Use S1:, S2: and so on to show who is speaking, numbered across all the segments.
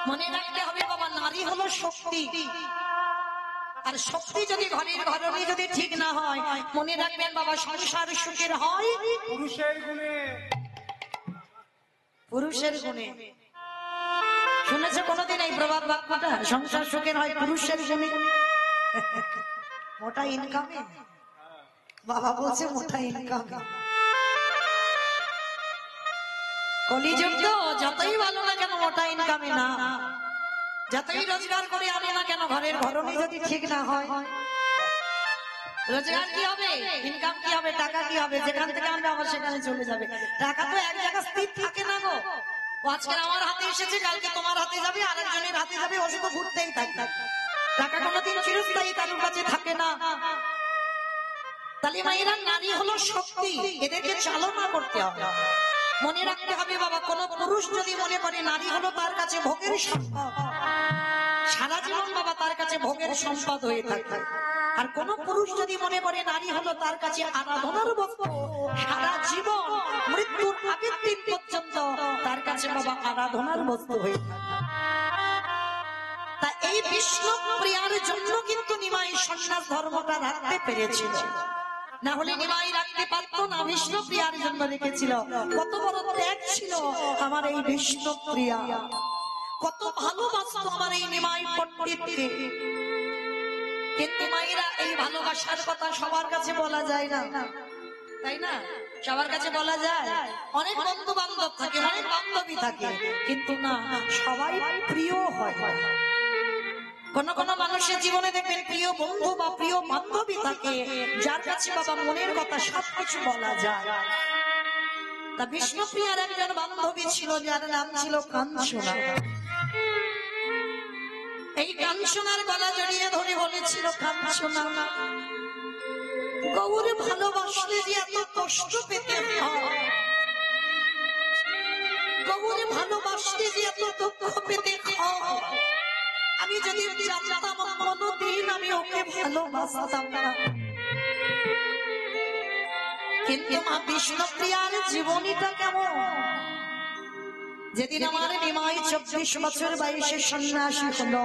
S1: মনে রাখতে হবে বাবা, নারী হলো শক্তি। আর শক্তি যদি ঘরের ঘরণী যদি ঠিক না হয়, মনে রাখবেন বাবা, সংসার সুখের হয়
S2: পুরুষের গুণে।
S1: পুরুষের গুণে। শুনেছো কোনোদিন এই প্রবাদ বাক্যটা? সংসার সুখের হয় পুরুষের গুণে। মোটা ইনকামে বাবা বলছে, মোটা ইনকামে। কলিযুগ তো, যতই ভালো না কেন মোটা ইনকামে না, যতই রোজগার করে আনে না কেন, ঘরের ঘরণী যদি ঠিক না হয়, রোজগার কি হবে, ইনকাম কি হবে, টাকা কি হবে? যেখান থেকে আমরা আবার সেখানে চলে যাবে। টাকা তো এক জায়গায় স্থির থাকে না গো। আজকে আমার হাতে এসেছে, কালকে তোমার হাতে যাবে, আরেকজনের হাতে যাবে, ও শুধু ঘুরতেই থাকে। টাকা কোনোদিন চিরস্থায়ী কারোর কাছে থাকে না। তাহলে মায়েরা, নারী হলো শক্তি, এদেরকে চালনা করতে হবে। মনে রাখতে হবে বাবা, কোন পুরুষ যদি মনে করে নারী হলো তার কাছে ভোগের সম্পদ, সারা জীবন বাবা তার কাছে ভোগের সম্পদ হয়ে থাকে। আর কোন পুরুষ যদি মনে করে নারী হলো তার কাছে আরাধনার বস্তু, সারা জীবন মৃত্যুর আগের দিন পর্যন্ত তার কাছে বাবা আরাধনার বস্তু হয়ে থাকে। তা এই বিষ্ণু প্রিয়ার জন্য কিন্তু নিমাই সন্ন্যাস ধর্মটা রাখতে পেরেছিল, না হলে নিমাই রাখতে পারতো না। বিষ্ণু প্রিয়ার জন্য রেখেছিল। কত বড় ত্যাগ ছিল আমার এই বিষ্ণু প্রিয়া, কত ভালোবাসতো আমার এই নিমাই পণ্ডিতকে। কিন্তু মায়েরা, এই ভালোবাসার কথা সবার কাছে বলা যায় না, তাই না? সবার কাছে বলা যায়? অনেক বন্ধু বান্ধব থাকে, অনেক বান্ধবী থাকে, কিন্তু না সবাই প্রিয় হয়। কোন কোন মানুষের জীবনে দেখবেন প্রিয় বন্ধু বা প্রিয় বান্ধবী থাকে, যার কাছে বাবা মনের কথা সবকিছু বলা যায়। তা বিষ্ণুপ্রিয়ার একজন বান্ধবী ছিল, যার নাম ছিল কাঞ্চনা। এই কাঞ্চনার গলা জড়িয়ে ধরে বলেছিল, কাঞ্চনা, গৌরে ভালোবাসলে যে এত কষ্ট পেতে হয়, গৌরে ভালোবাসলে যে এত দুঃখ পেতে হয়, আমি যদি জানতাম কোনদিন আমি ওকে ভালোবাসতাম না। কিন্তু মা বিষ্ণুপ্রিয়ার জীবনীটা কেমন? যেদিন আমার নিমাই 24 বছর বয়সে সন্ন্যাসী হলো,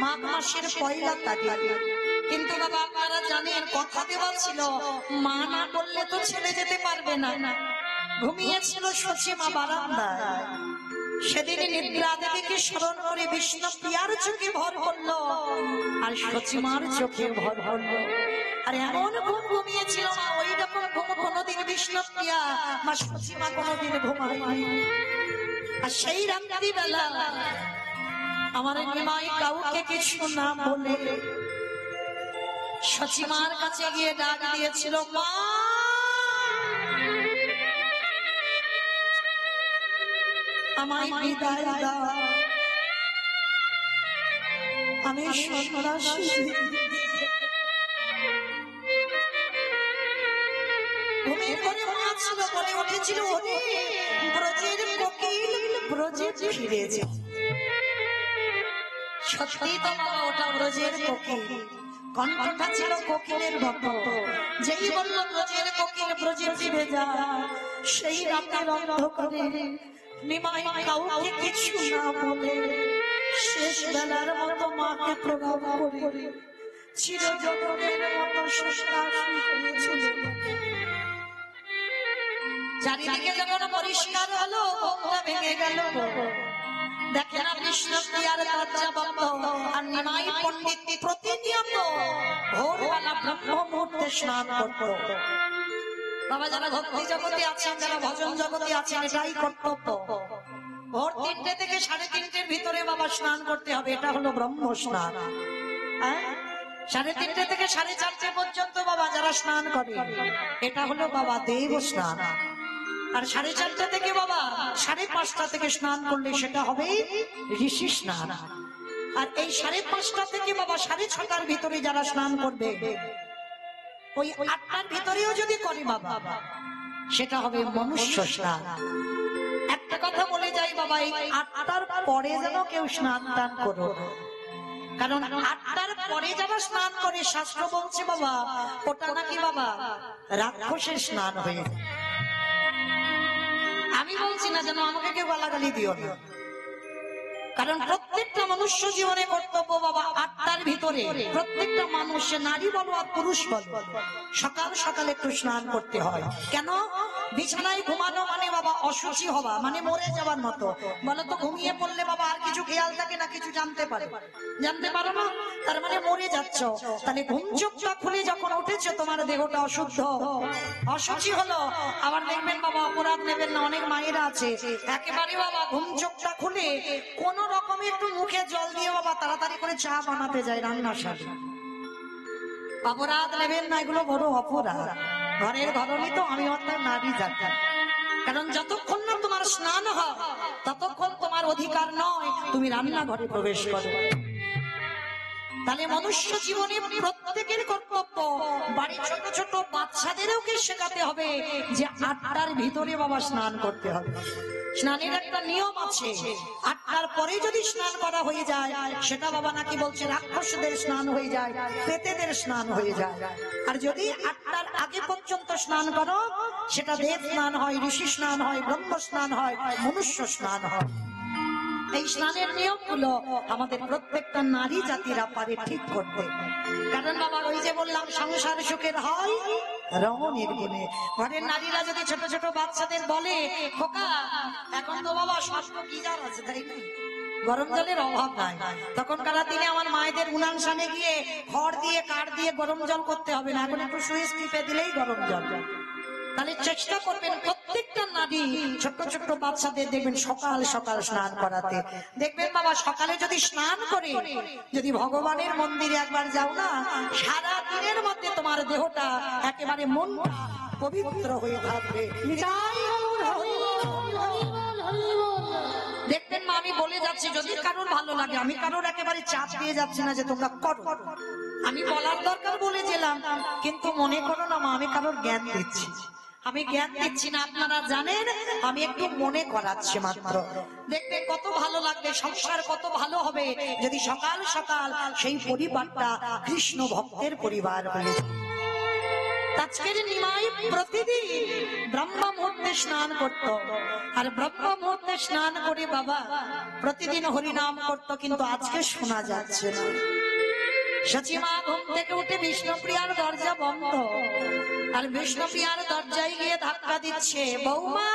S1: মাঘ মাসের পয়লা তারিখ। কিন্তু বাবা আপনারা জানেন, কথা দেওয়া ছিল মা না বললে তো ছেলে যেতে পারবে না। ঘুমিয়েছিল সচিমা বারান্দায়। সেদিন নিদ্রা দেবীকে স্মরণ করে বিষ্ণুপ্রিয়ার চোখে ভর করলো, আর সচিমার চোখে ভর করলো। আর এমন ঘুম ঘুমিয়েছিল মা, ওই রকম ঘুম কোনোদিন বিষ্ণুপ্রিয়া মা সচিমা কোনোদিন ঘুমায়নি। আর সেই রাত্রি বেলা আমার নিমাই কাউকে কিছু না বলে সচিমার কাছে গিয়ে ডাক দিয়েছিল, মা আমায় বিদায় দাও, আমি সন্ন্যাসী। ঘুমের ঘরে মা ছিল, বলে উঠেছিল, ওরে ব্রজের কোকিল ব্রজে ফিরেছে। সত্যি তো বাবা, ওটা ব্রজের কোকিল, কণ্ঠটা ছিল কোকিলের মতো। যেই বলল ব্রজের কোকিল ব্রজে ফিরে যা, সেই রাতের অন্ধকারে নিমাই কাউকে কিছু না বলে শেষ বেলার মতো মাকে প্রণাম করে চিরজীবনের মতো সন্ন্যাসী হয়ে চলে গেল। চারিদিকে যখন পরিষ্কার হলো, ঘুমটা ভেঙে গেল। দেখেন বিষ্ণুপ্রিয়ার দরজা বন্ধ, আর নিমাই পণ্ডিত প্রতিনিয়ত ভোরবেলা ব্রহ্ম মুহূর্তে স্নান করত। বাবা, যারা ভক্তি জগতে আছেন, যারা ভজন জগতে আছেন, এটাই কর্তব্য। ভোর 3টে থেকে 3:30-এর ভিতরে বাবা স্নান করতে হবে, এটা হলো ব্রহ্ম স্নান। 3:30 থেকে 4:30 পর্যন্ত বাবা যারা স্নান করে, এটা হলো বাবা দেব স্নান। আর 4:30 থেকে বাবা 5:30 থেকে স্নান করলে সেটা হবে ঋষি স্নান। আর এই 5:30 থেকে বাবা 6:30-র ভিতরে যারা স্নান করবে, ওই 8টার ভিতরেও যদি করে বাবা, সেটা হবে মনুষ্য স্নান। একটা কথা বলে যাই বাবা, এই 8টার পরে যেন কেউ স্নান দান করো, কারণ 8টার পরে যারা স্নান করে শাস্ত্র বলছে বাবা, ওটা নাকি বাবা রাক্ষসের স্নান হয়ে। আমি বলছি না যেন আমাকে কেউ গালাগালি দিও না, কারণ প্রত্যেকটা মনুষ্য জীবনে কর্তব্য বাবা আটটার ভিতরে প্রত্যেকটা মানুষে, নারী বলো আর পুরুষ বলো, সকাল সকালে একটু স্নান করতে হয়। কেন? বিছানায় ঘুমানো মানে বাবা অসুচি হওয়া, মানে মরে যাওয়ার মতো। বলো তো ঘুমিয়ে পড়লে বাবা আর কিছু খেয়াল থাকে না, কিছু জানতে পারো না, তার মানে মরে যাচ্ছ। তাহলে ঘুম চোখটা খুলে যখন উঠেছো তোমার দেহটা অশুদ্ধ, অসুচি হলো। আবার দেখবেন বাবা, অপরাধ নেবেন না, অনেক মায়েরা আছে একেবারে বাবা ঘুম চোখটা খুলে কোন রকমে একটু মুখে জল দিয়ে বাবা তাড়াতাড়ি করে চা বানাতে যায় রান্নার সাথে। অপরাধ নেবেন না, এগুলো বড় অপরাধ। ঘরের ঘরণী তো আমি অর্থাৎ নারী জাতি। কারণ যতক্ষণ না তোমার স্নান হয় ততক্ষণ তোমার অধিকার নয় তুমি রান্নাঘরে প্রবেশ করো। তাহলে মনুষ্য জীবনে প্রত্যেকের কর্তব্য, বাড়ির ছোট ছোট বাচ্চাদেরও কি শেখাতে হবে যে 8টার ভিতরে বাবা স্নান করতে হবে। স্নানের একটা নিয়ম আছে, 8টার পরে যদি স্নান করা হয়ে যায় সেটা বাবা নাকি বলছে রাক্ষসদের স্নান হয়ে যায়, প্রেতেদের স্নান হয়ে যায়। আর যদি 8টার আগে পর্যন্ত স্নান করো সেটা দেব স্নান হয়, ঋষি স্নান হয়, ব্রহ্ম স্নান হয়, মনুষ্য স্নান হয়। এই স্নানের নিয়মগুলো আমাদের প্রত্যেকটা নারী জাতিরা পারে ঠিক করতে। কারণ বাবা ওই যে বললাম সংসার সুখের হয় রমণীর গুণে। ঘরের নারীরা যদি ছোট ছোট বাচ্চাদের বলে খোকা এখন তো বাবা ষষ্ঠ গিজার আছে, তাই না, গরম জলের অভাব নাই, তখনকার দিনে আমার মায়েদের উনান সামনে গিয়ে খড় দিয়ে কাঠ দিয়ে গরম জল করতে হবে না, এখন একটু সুইচ টিপে দিলেই গরম জল। তাহলে চেষ্টা করবেন প্রত্যেকটা নারী ছোট ছোট বাচ্চাদের দেখবেন সকাল সকাল স্নান করাতে। দেখবেন বাবা সকালে যদি স্নান করে যদি ভগবানের মন্দিরে একবার যাও না, সারা দিনের মধ্যে তোমার দেহটা একেবারে মন পবিত্র হয়ে থাকবে। দেখবেন মা আমি বলে যাচ্ছি, যদি কারোর ভালো লাগে, আমি কারোর একেবারে চাপ দিয়ে যাচ্ছি না যে তোমরা করো, আমি বলার দরকার বলে গেলাম, কিন্তু মনে করো না মা আমি কারোর জ্ঞান দিচ্ছি, আমি জ্ঞান দিচ্ছি না, আপনারা জানেন আমি একটু মনে করাচ্ছি মাত্র। দেখবে কত ভালো লাগবে, সংসার কত ভালো হবে যদি সকাল সকাল সেই পরিবারটা কৃষ্ণ ভক্তের পরিবার হয়ে। আজকের নিমাই প্রতিদিন ব্রহ্ম মুহূর্তে স্নান করত, আর ব্রহ্ম মুহূর্তে স্নান করে বাবা প্রতিদিন হরিনাম করত, কিন্তু আজকে শোনা যাচ্ছে না। সচিমা ঘুম থেকে উঠে বিষ্ণুপ্রিয়ার দরজা বন্ধ, আর বিষ্ণুপ্রিয়ার দরজায় গিয়ে ধাক্কা দিচ্ছে, বৌমা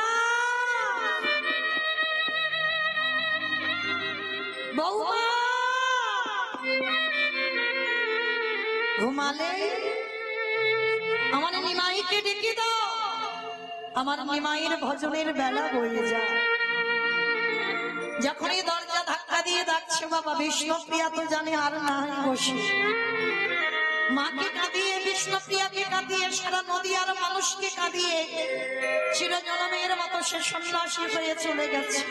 S1: বৌমা ঘুমালে, আমার নিমাইকে ডেকে দাও, আমার নিমাইয়ের ভজনের বেলা বয়ে যায়। যখনই দরজা ধাক্কা দিয়ে ডাকছে বাবা বিষ্ণুপ্রিয়া তো জানে আর নাই বসে, মাকে কাঁদিয়ে বিষ্ণুপ্রিয়াকে কাঁদিয়ে সারা নদীয়ার মানুষকে কাঁদিয়ে চিরজনমের মতো সে সন্ন্যাসী হয়ে চলে গেছে।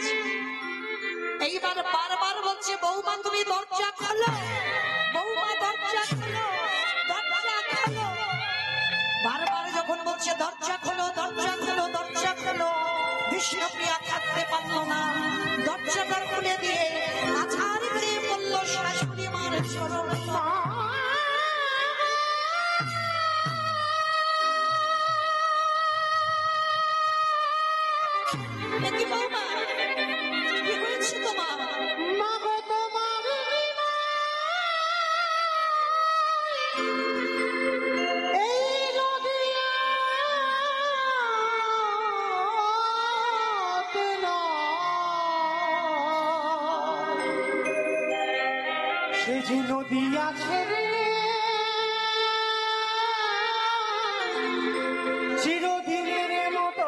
S1: এইবার বারবার বলছে বৌমা তুমি দরজা খোলো, বৌমা দরজা খোলো, দরজা খোলো। বারবার যখন বলছে দরজা খোলো দরজা খোলো দরজা খোলো, বিষ্ণুপ্রিয়া থাকতে পারলো না, দরজাটা খুলে দিয়ে আছাড় দিয়ে বলল শাশুড়ি মার চরণ কি বৌমা কি হয়েছে তোমার?
S2: সে যে নদী আছে চিরদিনের মতো,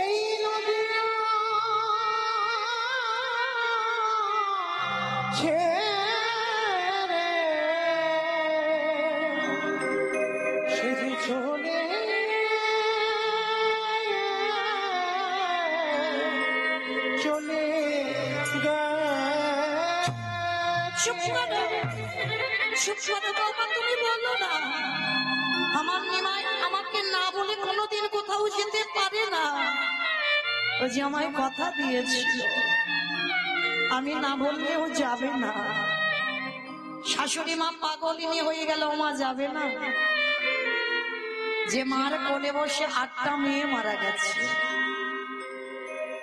S2: এই নদী ছেড়ে সে যে চলে চলে
S1: তুমি বলো না, আমার নিমাই আমাকে না বলে কোনোদিন কোথাও যেতে পারে না, ওই যে আমায় কথা দিয়েছিল আমি না বললেও যাবে না। শাশুড়ি মা পাগলিনী হয়ে গেল, মা যাবে না। যে মার কোলে বসে 8টা মেয়ে মারা গেছে,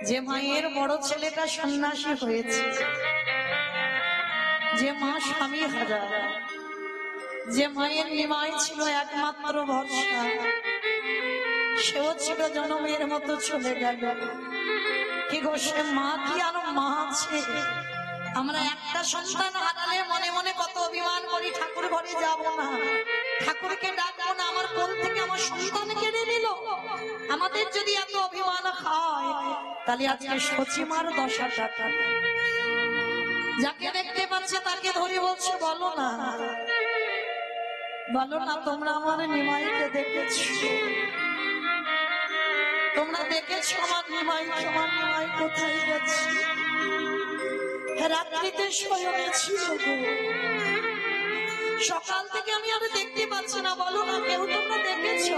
S1: যে মায়ের বড় ছেলেটা সন্ন্যাসী হয়েছে, যে মা স্বামী হারা, যে মায়ের নিমাই ছিল একমাত্র ভরসা, সেও ছিল জনমের মতো চলে গেল। কি গো, সে মা কি আর মা আছে? আমরা একটা সন্তান হারালে মনে মনে কত অভিমান করি, ঠাকুর ঘরে যাব না, ঠাকুরকে ডাকবো না, আমার কোল থেকে আমার সন্তান কেড়ে নিল। আমাদের যদি এত অভিমান হয়, তাহলে আজকে সচিমার দশাটা। যাকে দেখতে পাচ্ছে তাকে ধরে বলছে, বলো না, বলো না, তোমরা আমার নিমাইকে দেখেছো? তোমরা দেখেছো আমার নিমাই? আমার নিমাই কোথায় গেছে? রাত্রিতে শয়নে ছিল গো, সকাল থেকে আমি আর দেখতে পাচ্ছি না। বলো না, কেউ তোমরা দেখেছো?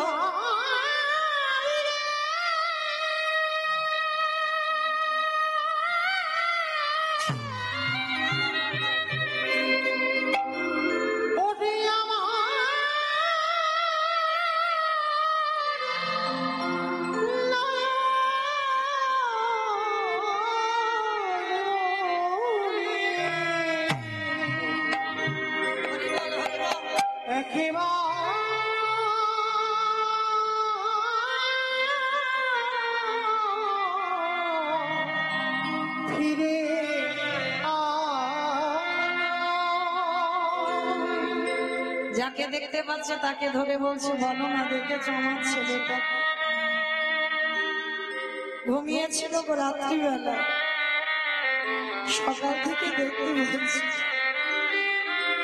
S1: যাকে দেখতে পাচ্ছে তাকে ধরে বলছে, বলো না, দেখেছো আমার ছেলেটা? ঘুমিয়েছিল গো রাত্রিবেলা, সকাল থেকে দেখতে বলছে।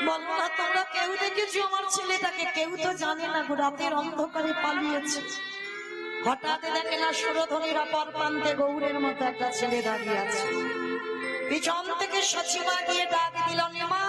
S1: বলো না, তোমরা কেউ দেখেছো আমার ছেলেটাকে? কেউ তো জানে না গো, রাতের অন্ধকারে পালিয়েছে। হঠাৎ দেখে না সুরধনীর অপর প্রান্তে গৌরের মতো একটা ছেলে দাঁড়িয়ে আছে। পিছন থেকে সচিবা গিয়ে ডাক দিল, নিমা।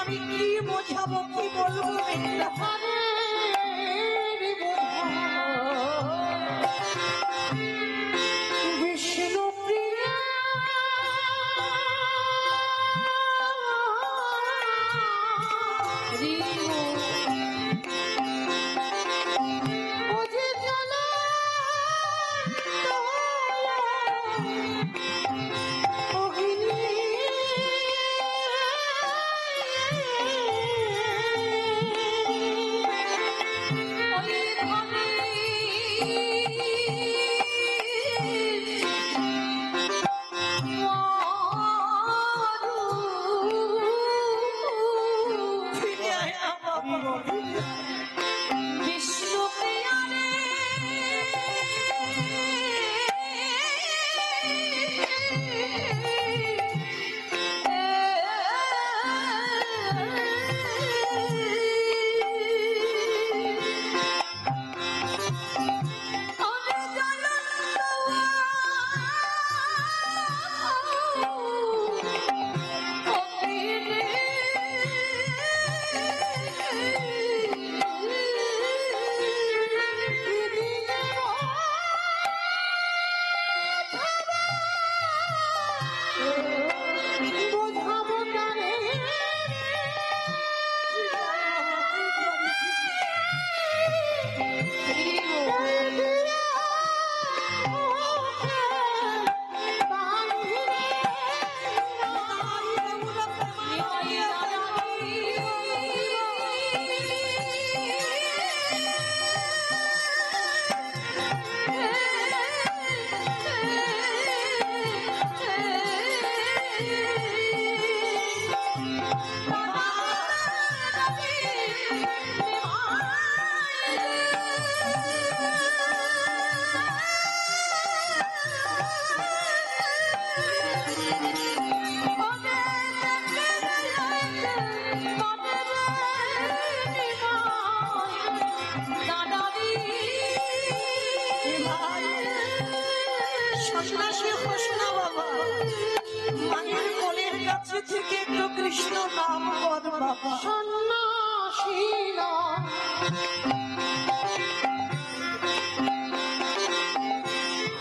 S1: আমি কি বোঝাবো, কি বলবো মেয়েটা?
S2: বিষ্ণুপ্রিয়া বুঝে চলো
S1: ফিরে আয় না বাবা। বিষ্ণুপ্রিয়া রে,
S2: বোঝাবো তারে
S1: সন্ন্যাসী হোস না বাবা, মায়ের কোলের কাছে থেকে একটু কৃষ্ণ নাম বল বাবা।
S2: সন্ন্যাসীরা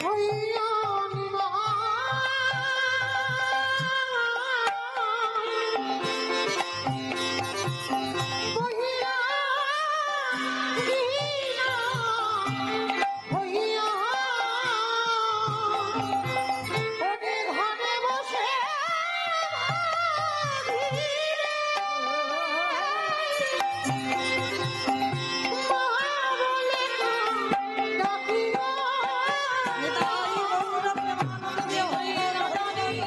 S2: হইয়া বহিয়া হইয়া ওরে ঘরে বসে
S1: নিতাই গৌর প্রেমানন্দে হয়ে রাধারে।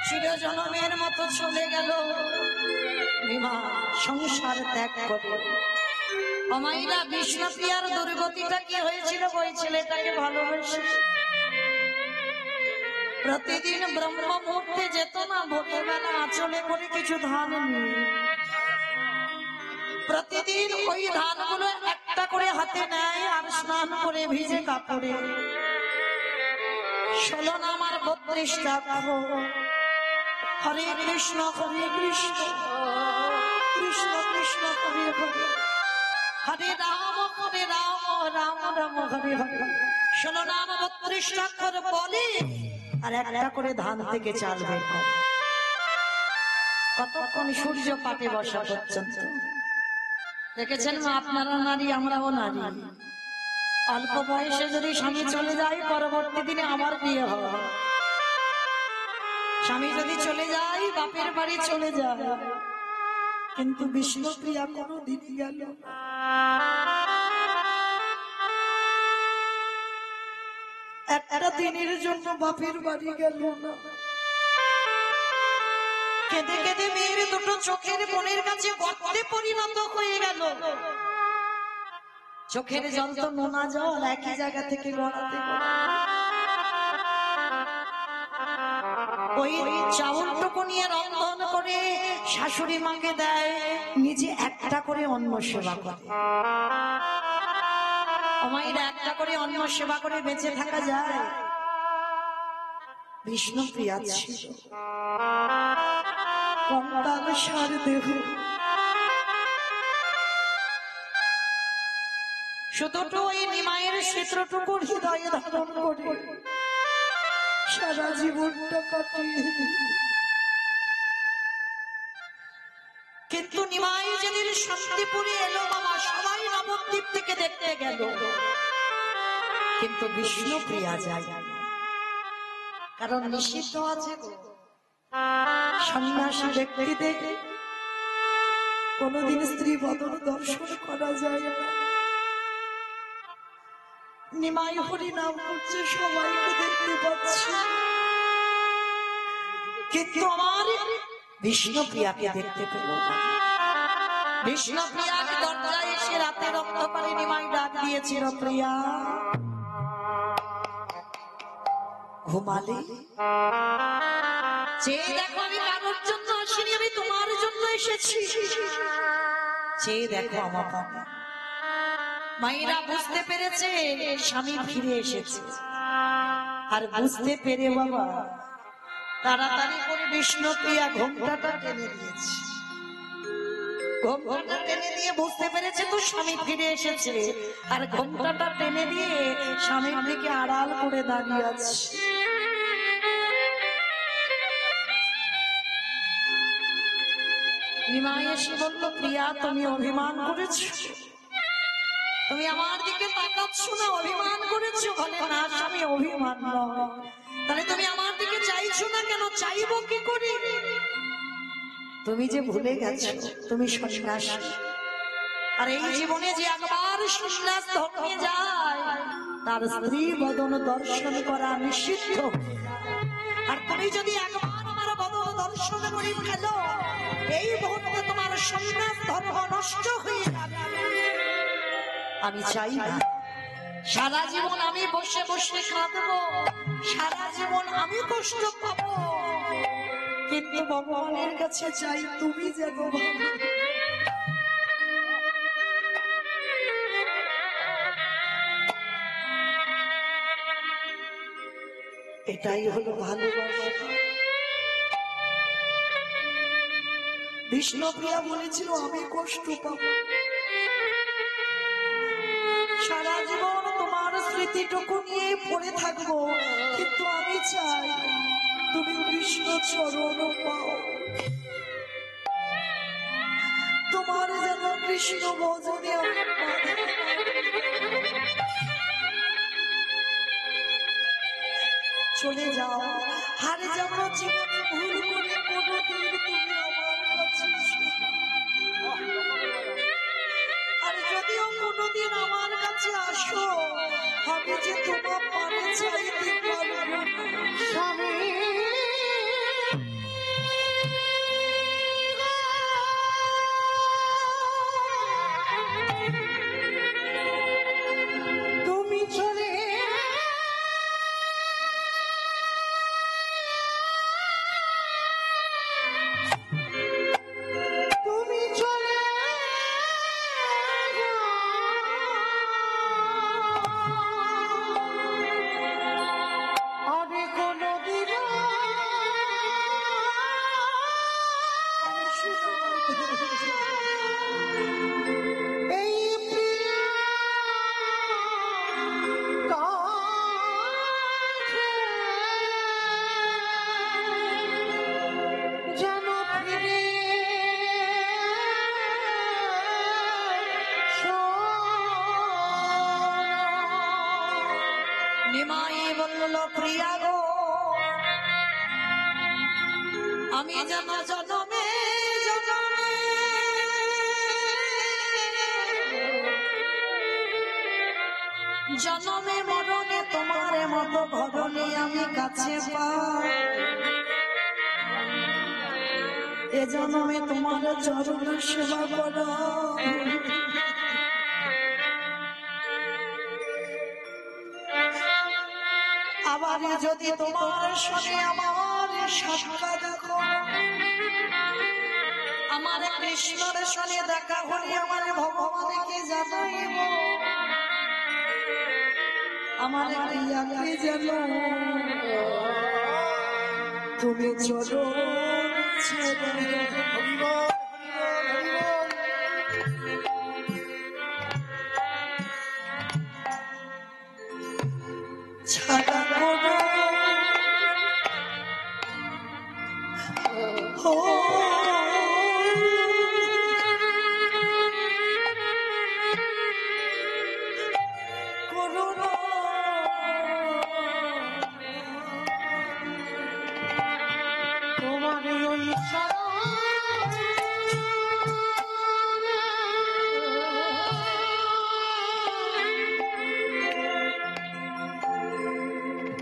S1: চিরজনমের মতো চলে গেল বিমা সংসার ত্যাগ করে। অমাইরা বিষ্ণুপ্রিয়ার দুর্গতিটা কি হয়েছিল? ওই ছেলেটাকে ভালোবেসে প্রতিদিন ব্রহ্ম মুহূর্তে যেত না, ভোরের বেলা আঁচলে করে কিছু ধান নিয়ে প্রতিদিন ওই ধানগুলো একটা করে হাতে নেয় আর স্নান করে ভিজে কাপড়ে 16 নাম আর 32টা গাবো। হরে কৃষ্ণ কৃষ্ণ কৃষ্ণ হরে হরে, হরে রাম রাম রাম হরে হরে। 16 নাম 32টা করে বলে আর একটা করে ধান থেকে চাল বের করে। কতক্ষণ সূর্য পাটে বসা পর্যন্ত। দেখেছেন মা, আপনারা নারী আমরাও নারী। অল্প বয়সে যদি স্বামী চলে যায়, পরবর্তী দিনে আমার বিয়ে হবে। স্বামী যদি চলে যায়, বাপের বাড়ি চলে যায়, কিন্তু বিষ্ণুপ্রিয়া কোনদিন গেল না। একটা দিনের জন্য বাপের বাড়ি গেল না। কেঁদে কেঁদে মেয়ের দুটো চোখের বোনের কাছে গর্তে পরিণত হয়ে গেল। চোখের জল তো নোনা জল, একই জায়গা থেকে গড়াতে ওই চাউলটুকু নিয়ে রন্ধন করে শাশুড়ি মাকে দেয়, নিজে একটা করে অন্ন সেবা করে। আমাইরা একটা করে অন্ন সেবা করে বেঁচে থাকা যায়? বিষ্ণুপ্রিয়া ছিল কঙ্কাল সার দেহ, শুধুটু ওই নিমায়ের চিত্রটুকু হৃদয়ে ধারণ করে সারা জীবনটা কাটিয়ে দিল। কিন্তু নিমাই যেদিন শান্তিপুরে এলো বাবা, সবাই নবদ্বীপ থেকে দেখতে গেল, কিন্তু বিষ্ণুপ্রিয়া যায়। কারণ নিষিদ্ধ আছে সন্ন্যাসী ব্যক্তিদের কোনদিন স্ত্রী বদন দর্শন করা যায় না। নিমাই হরি নাম করছে, সবাইকে দেখতে পাচ্ছে, কিন্তু আমার বিষ্ণুপ্রিয়াকে দেখতে পেল না। বিষ্ণুপ্রিয়াকে দরজায় এসে রাতে রক্ত করে নিমাই ডাক দিয়েছিল, প্রিয়া ঘুমালে? চেয়ে দেখো আমি কারোর জন্য আসিনি, আমি তোমার জন্য এসেছি। চেয়ে দেখো আমার বাবা। মায়েরা বুঝতে পেরেছে স্বামী ফিরে এসেছে, আর বুঝতে পেরে বাবা তাড়াতাড়ি করে বিষ্ণুপ্রিয়া ঘোমটাটা টেনে দিয়েছে। ঘোমটাটা টেনে দিয়ে বুঝতে পেরেছে তো স্বামী ফিরে এসেছে, আর ঘোমটাটা টেনে দিয়ে স্বামীর দিকে আড়াল করে দাঁড়িয়ে আছে। নিমাই এসে বলল, প্রিয়া তুমি অভিমান করেছো, তুমি আমার দিকে তাকাচ্ছ না, অভিমান করেছো? বলে না স্বামী, অভিমান নয়। তাহলে তুমি আমার দিকে চাইছো না কেন? চাইবো কি করে? তুমি যে ভুলে গেছো তুমি সন্ন্যাসী, আর এই জীবনে যে একবার সন্ন্যাস ধর্মে যায় তার স্ত্রী বদন দর্শন করা নিষিদ্ধ। আর তুমি যদি একবার আমার বদন দর্শন করে ফেলো, এই মুহূর্তে তোমার সন্ন্যাস ধর্ম নষ্ট হয়ে যাবে। আমি চাই না সারা জীবন আমি বসে বসে কাঁদবো, সারা জীবন আমি কষ্ট পাবো, কিন্তু ভগবানের কাছে চাই তুমি যেন ভালো। এটাই হলো ভালোবাসা। বিষ্ণুপ্রিয়া বলেছিল আমি কষ্ট পাবো, সারা জীবন তোমার স্মৃতিটুকু নিয়ে পড়ে থাকবো, কিন্তু আমি চাই তুমি কৃষ্ণ চরণ পাও, তোমার যেন কৃষ্ণ ভজনে চলে যাও। হারে যাব জীবনে ভুল করে কোনোদিন তুমি আমার কাছে আর যদিও কোনোদিন আমার কাছে আসো, আমি যে তোমার পানে চাইতে পারবো স্বামী। তুমি চলে প্রিয়া গো, আমি যেন জনমে জনমে জনমে মরণে তোমার মতো ঘরণে আমি কাছে পাই। এ জন্মে তোমার চরণ সেবা করো। আবার যদি তোমার সঙ্গে আমার সাক্ষাৎ দেখো, আমার কৃষ্ণের সঙ্গে দেখা হলে আমার ভগবানকে জানাইব, আমার প্রিয়াকে জানো তুমি চলো ছাড়া করো ও করুণা
S2: তোমার ওই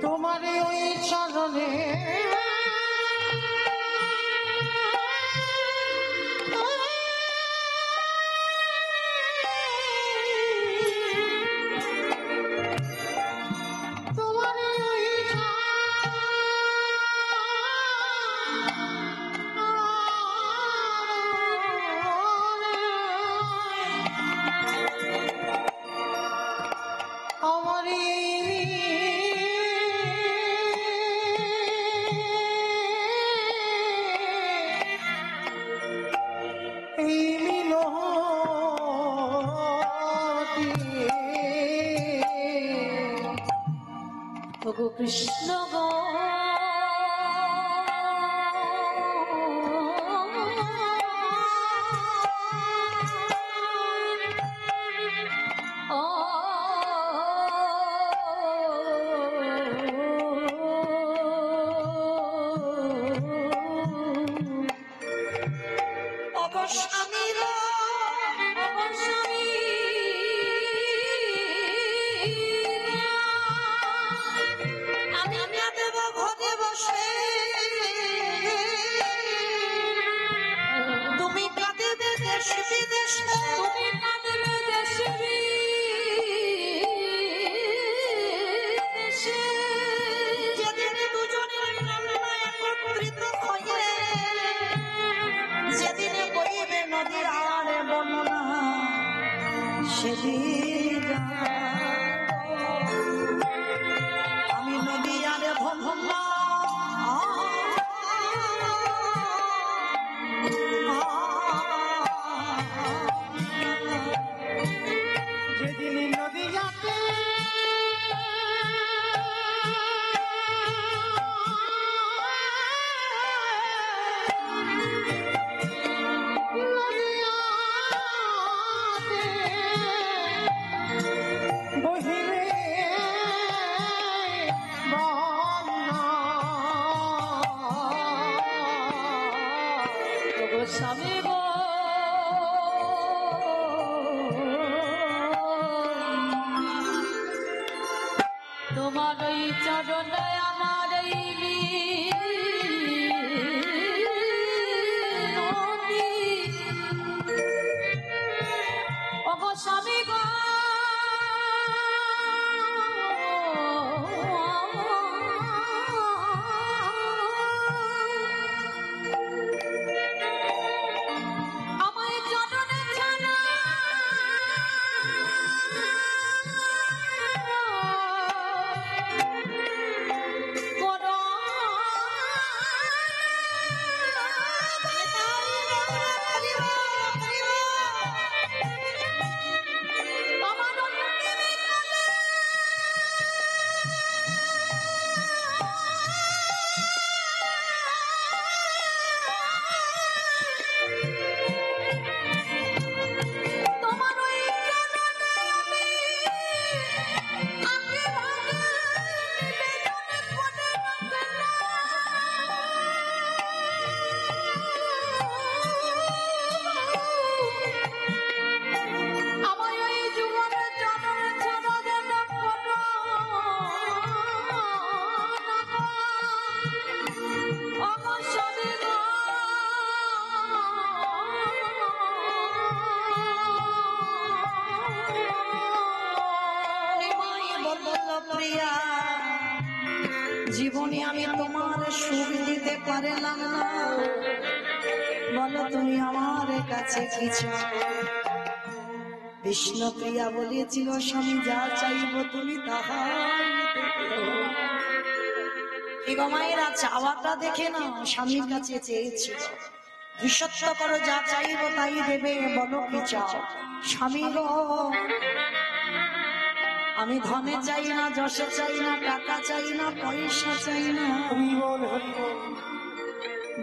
S2: তোমার ওই চরণে তোমার ওই আমারি এই মিলতি
S1: ওগো কৃষ্ণ গো ওগো স্বামীর ওগো স্বামী আমি দেব ঘরে বসে তুমি কাঁদেবে দেশ বিদেশে, তুমি কাঁদেবে দেশ বিদেশে, যেদিন দুজনের কান্না একত্রিত হয়ে যেদিন বইবে নদী আর বন্যা সেদিন আমি নদী আর বন্যা
S2: যেদিন নদীয়াতে বহিবে বন্যা
S1: ওগো স্বামী গো তোমার ওই চরণে আমার এই মিনতি। ওগো স্বামী গো পেলাম না, বলো তুমি আমার কাছে কি চাও? বিষ্ণুপ্রিয়া বলেছিল স্বামী যা চাইব তুমি তাহাই দেবে। কি গো মায়েরা, চাওয়াটা দেখে না স্বামীর কাছে চেয়েছিল, বিশ্বস্ত করো যা চাইব তাই দেবে, বলো কি চাও? স্বামী গো আমি ধনে চাই না, যশে চাই না, টাকা চাই না, পয়সা চাই না,
S2: হরি বল হরি বল।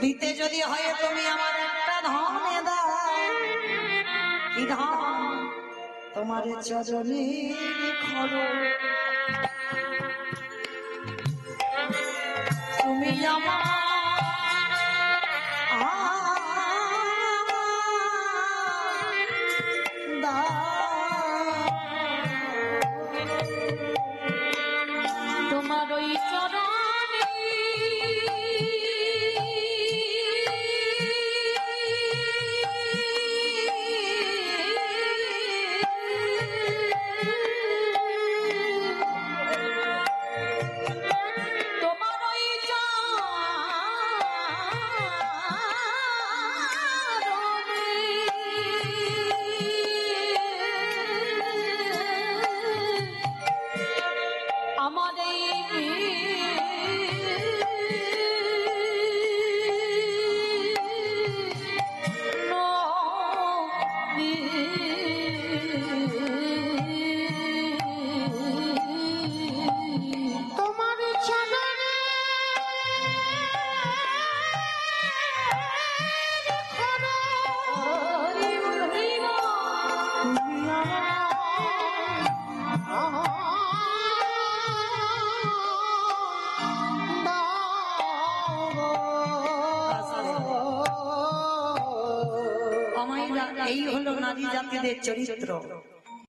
S1: দিতে যদি হয় তুমি আমার একটা ধনে দাও। কি ধন? তোমার চরণে খড়, তুমি আমার দাও। তোমার ওই চরণে তোমার ওই আমার
S2: তোমার চরণে তুমি
S1: এই হলো নারী জাতিদের চরিত্র।